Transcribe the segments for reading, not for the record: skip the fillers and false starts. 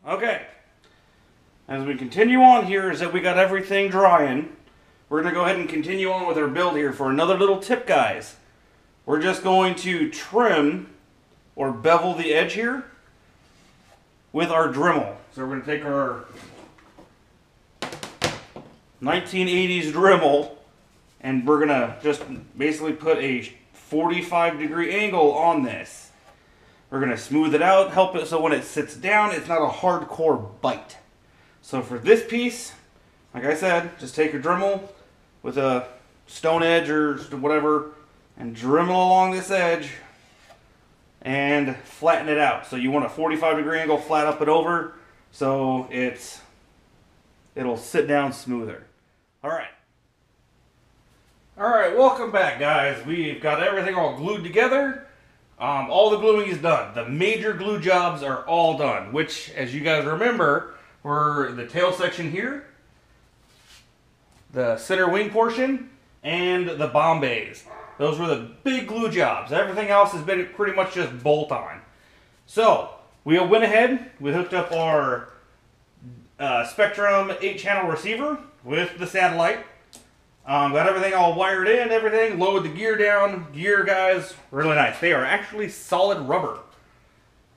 Okay, as we continue on here is that we got everything drying. We're going to go ahead and continue on with our build here for another little tip, guys. We're just going to trim or bevel the edge here with our Dremel. So we're going to take our 1980s Dremel and we're going to just basically put a 45-degree angle on this. We're going to smooth it out, help it so when it sits down, it's not a hardcore bite. So for this piece, like I said, just take your Dremel with a stone edge or whatever and Dremel along this edge and flatten it out. So you want a 45-degree angle flat up and over so it'll sit down smoother. Alright, welcome back, guys. We've got everything all glued together. All the gluing is done. The major glue jobs are all done, which, as you guys remember, were the tail section here, the center wing portion, and the bomb bays. Those were the big glue jobs. Everything else has been pretty much just bolt on. So, we went ahead, we hooked up our Spectrum 8-channel receiver with the satellite. Got everything all wired in, everything, lowered the gear down. Gear, guys, really nice. They are actually solid rubber.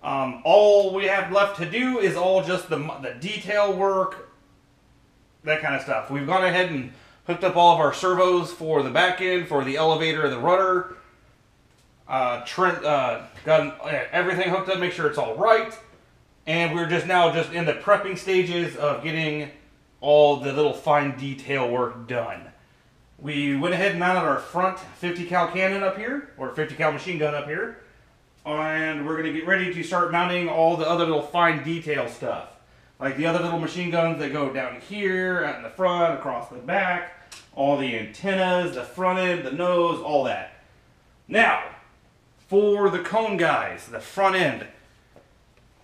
All we have left to do is all just the detail work, that kind of stuff. We've gone ahead and hooked up all of our servos for the back end, for the elevator and the rudder. Got everything hooked up, make sure it's all right. And we're now just in the prepping stages of getting all the little fine detail work done. We went ahead and mounted our front 50 cal cannon up here, or 50 cal machine gun up here. And we're going to get ready to start mounting all the other little fine detail stuff. Like the other little machine guns that go down here, out in the front, across the back. All the antennas, the front end, the nose, all that. Now, for the cone guys, the front end.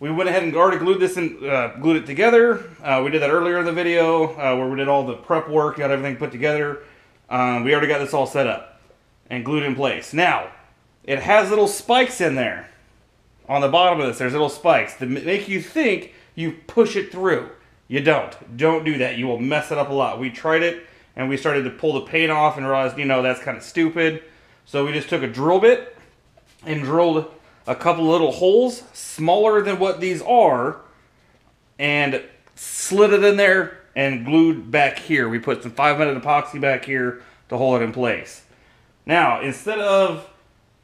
We went ahead and already glued this and glued it together. We did that earlier in the video where we did all the prep work, got everything put together. We already got this all set up and glued in place. Now, it has little spikes in there. On the bottom of this, there's little spikes that make you think you push it through. You don't. Don't do that. You will mess it up a lot. We tried it, and we started to pull the paint off and realized, that's kind of stupid. So we just took a drill bit and drilled a couple little holes, smaller than what these are, and slid it in there and glued back here. We put some 5-minute epoxy back here to hold it in place. Now, instead of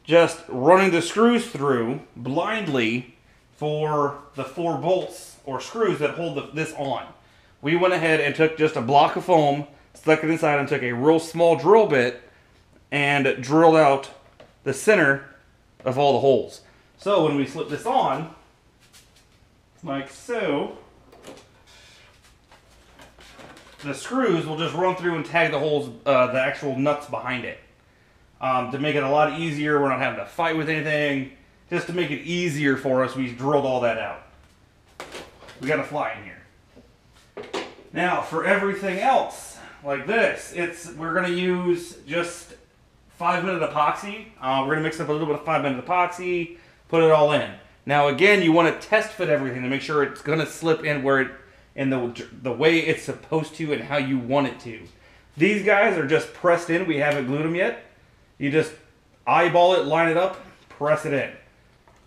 just running the screws through blindly for the 4 bolts or screws that hold this on, we went ahead and took just a block of foam, stuck it inside, and took a real small drill bit and drilled out the center of all the holes. So when we slip this on, like so, the screws will just run through and tag the holes, the actual nuts behind it. To make it a lot easier, we're not having to fight with anything. Just to make it easier for us, we drilled all that out. We got a fly in here. Now, for everything else, like this, we're going to use just 5-minute epoxy. We're going to mix up a little bit of 5-minute epoxy, put it all in. Now, again, you want to test fit everything to make sure it's going to slip in the way it's supposed to and how you want it to. These guys are just pressed in. We haven't glued them yet. You just eyeball it, line it up, press it in.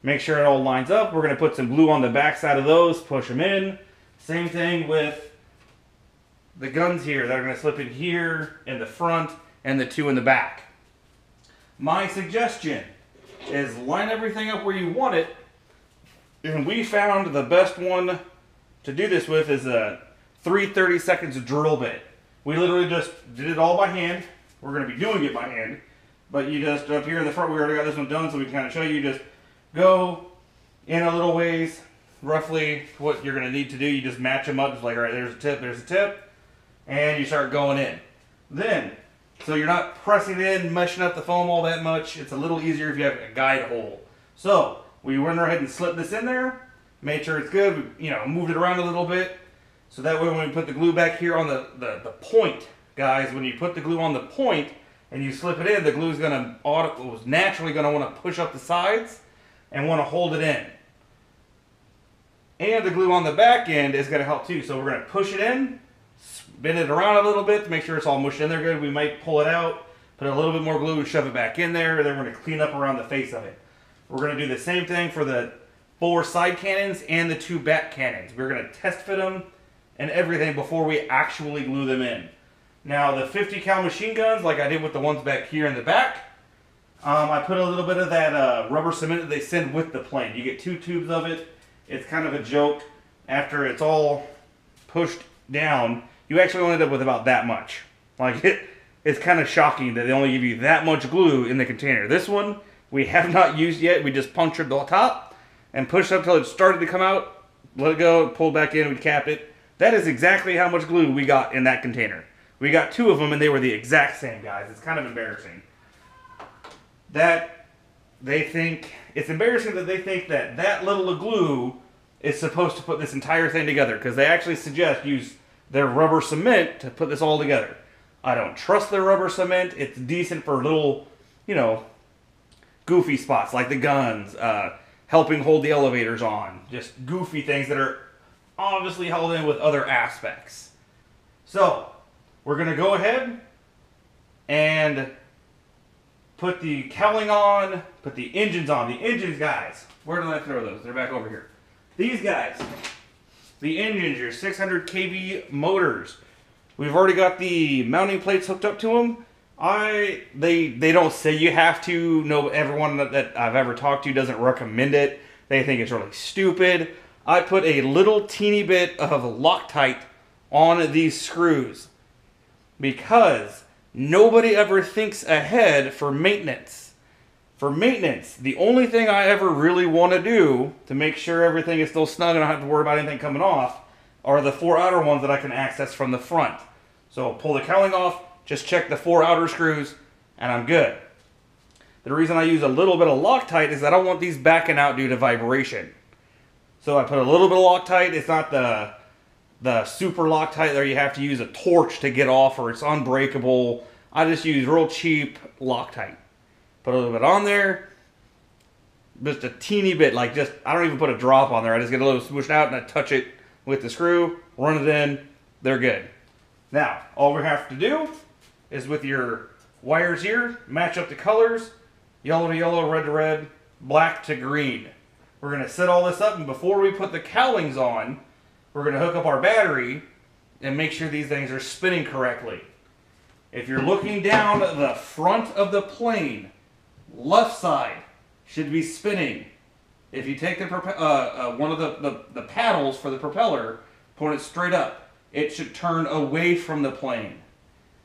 Make sure it all lines up. We're going to put some glue on the back side of those, push them in. Same thing with the guns here that are going to slip in here in the front and the 2 in the back. My suggestion is line everything up where you want it. And we found the best one to do this with is a 3/32 drill bit. We literally just did it all by hand. We're going to be doing it by hand. But you just, up here in the front, we already got this one done, so we can kind of show you. Just go in a little ways, roughly what you're going to need to do. You just match them up, just like, all right, there's a tip, and you start going in. Then, so you're not pressing in, meshing up the foam all that much. It's a little easier if you have a guide hole. So, we went ahead and slipped this in there, made sure it's good, moved it around a little bit. So that way when we put the glue back here on the point, guys, when you put the glue on the point and you slip it in, the glue is naturally going to want to push up the sides and want to hold it in. And the glue on the back end is going to help too. So we're going to push it in, spin it around a little bit to make sure it's all mushed in there good. We might pull it out, put a little bit more glue and shove it back in there. And then we're going to clean up around the face of it. We're going to do the same thing for the 4 side cannons and the 2 back cannons. We're going to test fit them and everything before we actually glue them in. Now the 50 cal machine guns, like I did with the ones back here in the back, I put a little bit of that rubber cement that they send with the plane. You get 2 tubes of it. It's kind of a joke. After it's all pushed down, you actually only end up with about that much. Like it's kind of shocking that they only give you that much glue in the container. This one we have not used yet. We just punctured the top and pushed up until it started to come out. Let it go, pulled back in, we capped it. That is exactly how much glue we got in that container. We got 2 of them and they were the exact same, guys. It's kind of embarrassing. It's embarrassing that they think that that little of glue is supposed to put this entire thing together, because they actually suggest use their rubber cement to put this all together. I don't trust their rubber cement. It's decent for little, you know, goofy spots like the guns, helping hold the elevators on, just goofy things that are obviously held in with other aspects. So we're going to go ahead and put the cowling on, put the engines on. The engines, guys, where did I throw those? They're back over here. These guys, the engines, your 600 kV motors. We've already got the mounting plates hooked up to them. They don't say you have to. No, everyone that I've ever talked to doesn't recommend it. They think it's really stupid. I put a little teeny bit of Loctite on these screws because nobody ever thinks ahead for maintenance. For maintenance, the only thing I ever really want to do to make sure everything is still snug and I don't have to worry about anything coming off are the 4 outer ones that I can access from the front. So pull the cowling off, just check the 4 outer screws, and I'm good. The reason I use a little bit of Loctite is that I don't want these backing out due to vibration. So I put a little bit of Loctite. It's not the super Loctite there you have to use a torch to get off or it's unbreakable. I just use real cheap Loctite. Put a little bit on there. Just a teeny bit, like just, I don't even put a drop on there. I just get a little smooshed out and I touch it with the screw, run it in, they're good. Now, all we have to do is with your wires here, match up the colors, yellow to yellow, red to red, black to green. We're going to set all this up, and before we put the cowlings on, we're going to hook up our battery and make sure these things are spinning correctly. If you're looking down the front of the plane, left side should be spinning. If you take the one of the paddles for the propeller, point it straight up, it should turn away from the plane.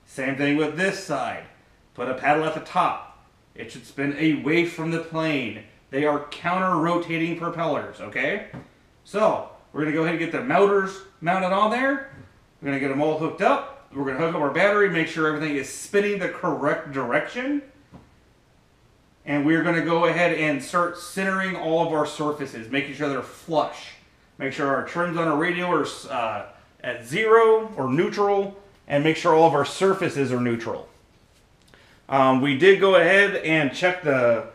Same thing with this side. Put a paddle at the top. It should spin away from the plane. They are counter-rotating propellers, okay? So, we're going to go ahead and get the motors mounted on there. We're going to get them all hooked up. We're going to hook up our battery, make sure everything is spinning the correct direction. And we're going to go ahead and start centering all of our surfaces, making sure they're flush. Make sure our trims on our radio are at 0 or neutral, and make sure all of our surfaces are neutral. We did go ahead and check the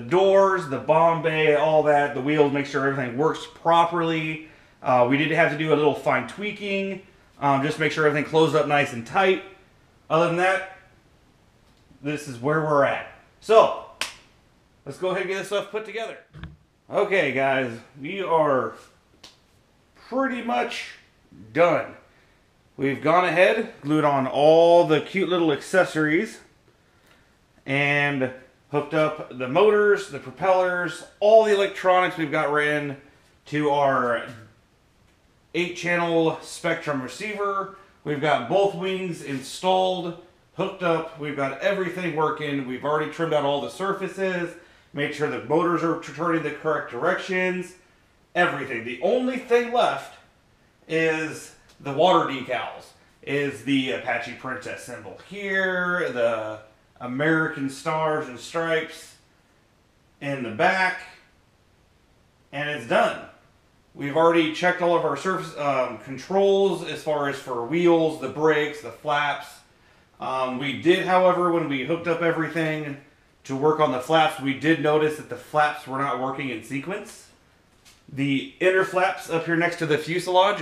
doors, the bomb bay, all that, the wheels, make sure everything works properly. We did have to do a little fine tweaking, just make sure everything closed up nice and tight. Other than that, this is where we're at. So, let's go ahead and get this stuff put together. Okay guys, we are pretty much done. We've gone ahead, glued on all the cute little accessories, and hooked up the motors, the propellers, all the electronics we've got ran to our 8-channel Spectrum receiver. We've got both wings installed, hooked up. We've got everything working. We've already trimmed out all the surfaces, made sure the motors are turning the correct directions, everything. The only thing left is the water decals, is the Apache Princess symbol here, the American stars and stripes in the back, and it's done. We've already checked all of our surface controls as far as for wheels, the brakes, the flaps. We did, however, when we hooked up everything to work on the flaps, we did notice that the flaps were not working in sequence. The inner flaps up here next to the fuselage,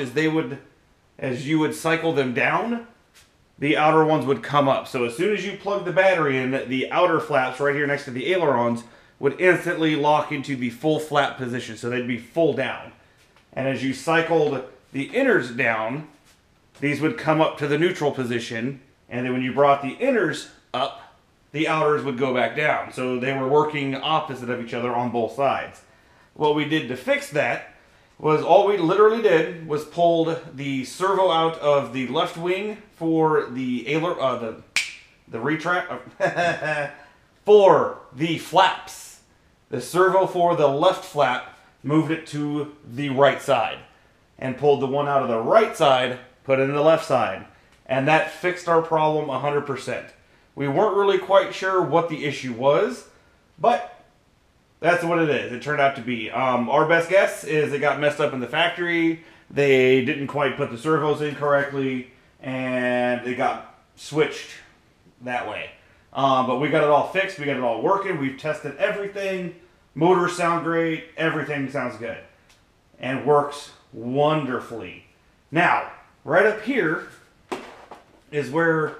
as you would cycle them down, the outer ones would come up. So as soon as you plug the battery in, the outer flaps right here next to the ailerons would instantly lock into the full flap position. So they'd be full down. And as you cycled the inners down, these would come up to the neutral position. And then when you brought the inners up, the outers would go back down. So they were working opposite of each other on both sides. What we did to fix that was all we literally did was pulled the servo out of the left wing for the retract for the flaps. The servo for the left flap moved it to the right side and pulled the one out of the right side, put it in the left side. And that fixed our problem 100%. We weren't really quite sure what the issue was, but that's what it is. It turned out to be. Our best guess is it got messed up in the factory. They didn't quite put the servos in correctly, and it got switched that way. But we got it all fixed. We got it all working. We've tested everything. Motors sound great. Everything sounds good. And works wonderfully. Now, right up here is where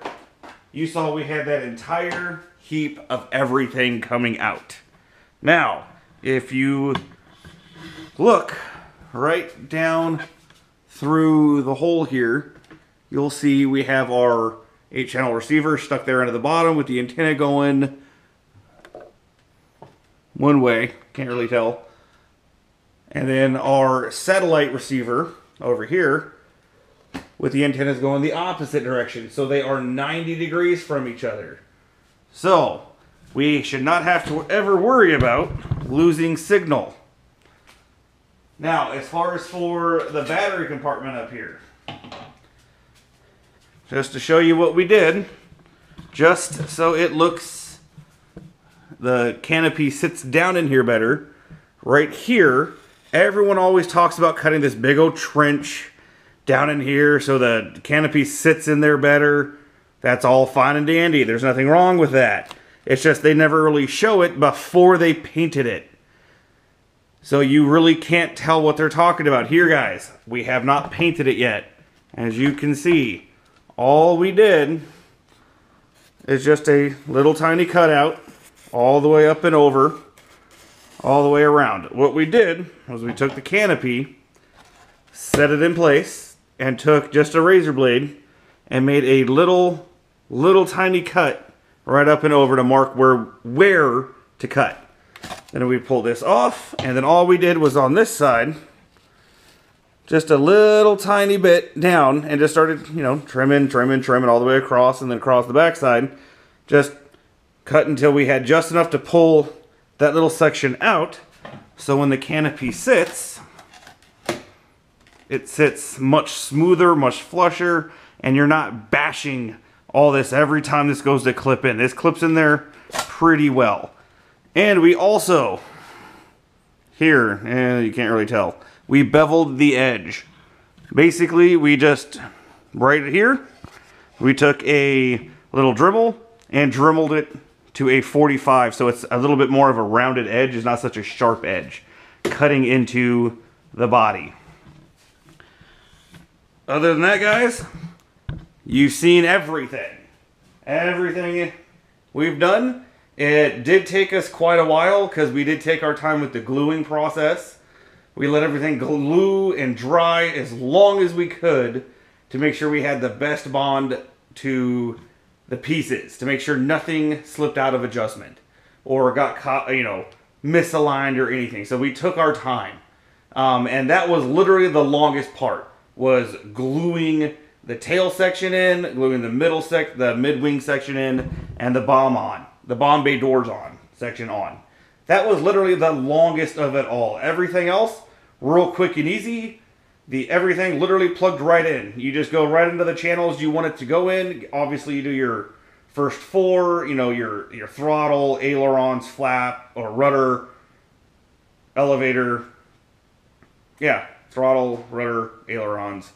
you saw we had that entire heap of everything coming out. Now, if you look right down through the hole here, you'll see we have our 8-channel receiver stuck there into the bottom with the antenna going one way, can't really tell. And then our satellite receiver over here with the antennas going the opposite direction. So they are 90 degrees from each other. So we should not have to ever worry about losing signal. Now, as far as for the battery compartment up here, just to show you what we did, just so it looks, the canopy sits down in here better, right here, everyone always talks about cutting this big old trench down in here so the canopy sits in there better. That's all fine and dandy. There's nothing wrong with that. It's just they never really show it before they painted it. So you really can't tell what they're talking about. Here, guys, we have not painted it yet. As you can see, all we did is just a little tiny cutout all the way up and over, all the way around. What we did was we took the canopy, set it in place, and took just a razor blade and made a little tiny cut right up and over to mark where to cut. Then we pull this off, and then all we did was on this side, just a little tiny bit down, and just started, trimming all the way across, and then across the back side. Just cut until we had just enough to pull that little section out, so when the canopy sits, it sits much smoother, much flusher, and you're not bashing all this every time this goes to clip in. This clips in there pretty well. And we also, here, you can't really tell, we beveled the edge. Basically, we just, right here, we took a little Dremel and dremeled it to a 45, so it's a little bit more of a rounded edge. It's not such a sharp edge, cutting into the body. Other than that, guys, you've seen everything. Everything we've done. It did take us quite a while because we did take our time with the gluing process. We let everything glue and dry as long as we could to make sure we had the best bond to the pieces, to make sure nothing slipped out of adjustment or got caught, misaligned or anything. So we took our time. And that was literally the longest part, was gluing the tail section in, gluing the the mid-wing section in, and the bomb bay doors section on. That was literally the longest of it all. Everything else, real quick and easy. Everything literally plugged right in. You just go right into the channels you want it to go in. Obviously, you do your first 4, your throttle, ailerons, flap, or rudder, elevator. Yeah, throttle, rudder, ailerons,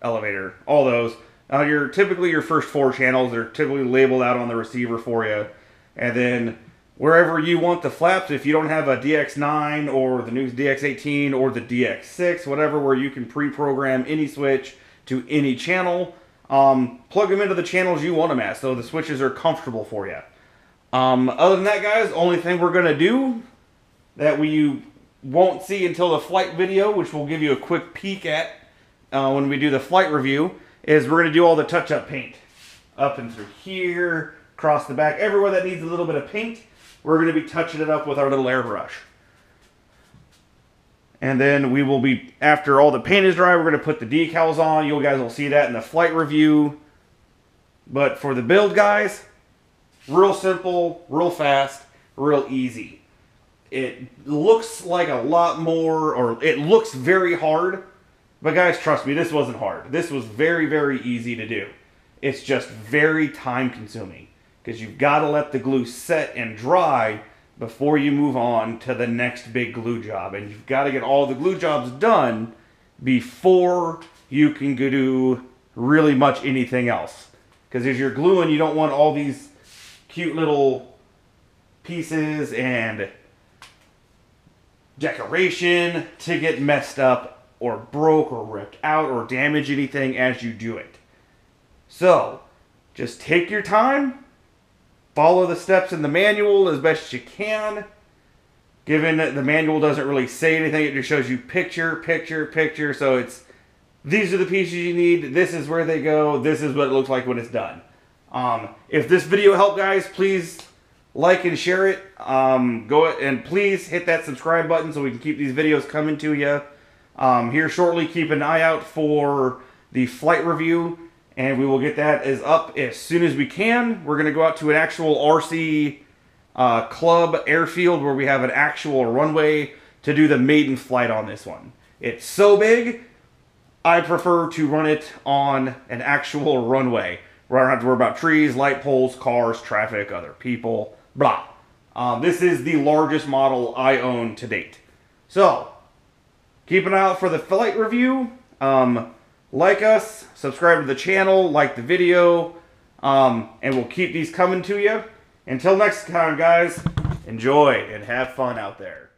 elevator, all those. Typically your first 4 channels. They're typically labeled out on the receiver for you. And then wherever you want the flaps. If you don't have a DX9 or the new DX18 or the DX6, whatever, where you can pre-program any switch to any channel, plug them into the channels you want them at, so the switches are comfortable for you. Other than that, guys, only thing we're going to do that we won't see until the flight video, which we'll give you a quick peek at when we do the flight review, is we're going to do all the touch-up paint. Up and through here, across the back, everywhere that needs a little bit of paint, we're going to be touching it up with our little airbrush. And then we will be, after all the paint is dry, we're going to put the decals on. You guys will see that in the flight review. But for the build, guys, real simple, real fast, real easy. It looks like a lot more, or it looks very hard. But guys, trust me, this wasn't hard. This was very, very easy to do. It's just very time consuming, because you've got to let the glue set and dry before you move on to the next big glue job. And you've got to get all the glue jobs done before you can do really much anything else. Because as you're gluing, you don't want all these cute little pieces and decoration to get messed up or broke or ripped out or damage anything as you do it. So, just take your time. Follow the steps in the manual as best you can. Given that the manual doesn't really say anything, it just shows you picture, picture, picture. So it's, these are the pieces you need, this is where they go, this is what it looks like when it's done. If this video helped, guys, please like and share it. Go and please hit that subscribe button so we can keep these videos coming to you. Here shortly, keep an eye out for the flight review. And we will get that up as soon as we can. We're going to go out to an actual RC club airfield where we have an actual runway to do the maiden flight on this one. It's so big, I prefer to run it on an actual runway, where I don't have to worry about trees, light poles, cars, traffic, other people, blah. This is the largest model I own to date. So, keep an eye out for the flight review. Like us, subscribe to the channel, like the video, and we'll keep these coming to you. Until next time, guys, enjoy and have fun out there.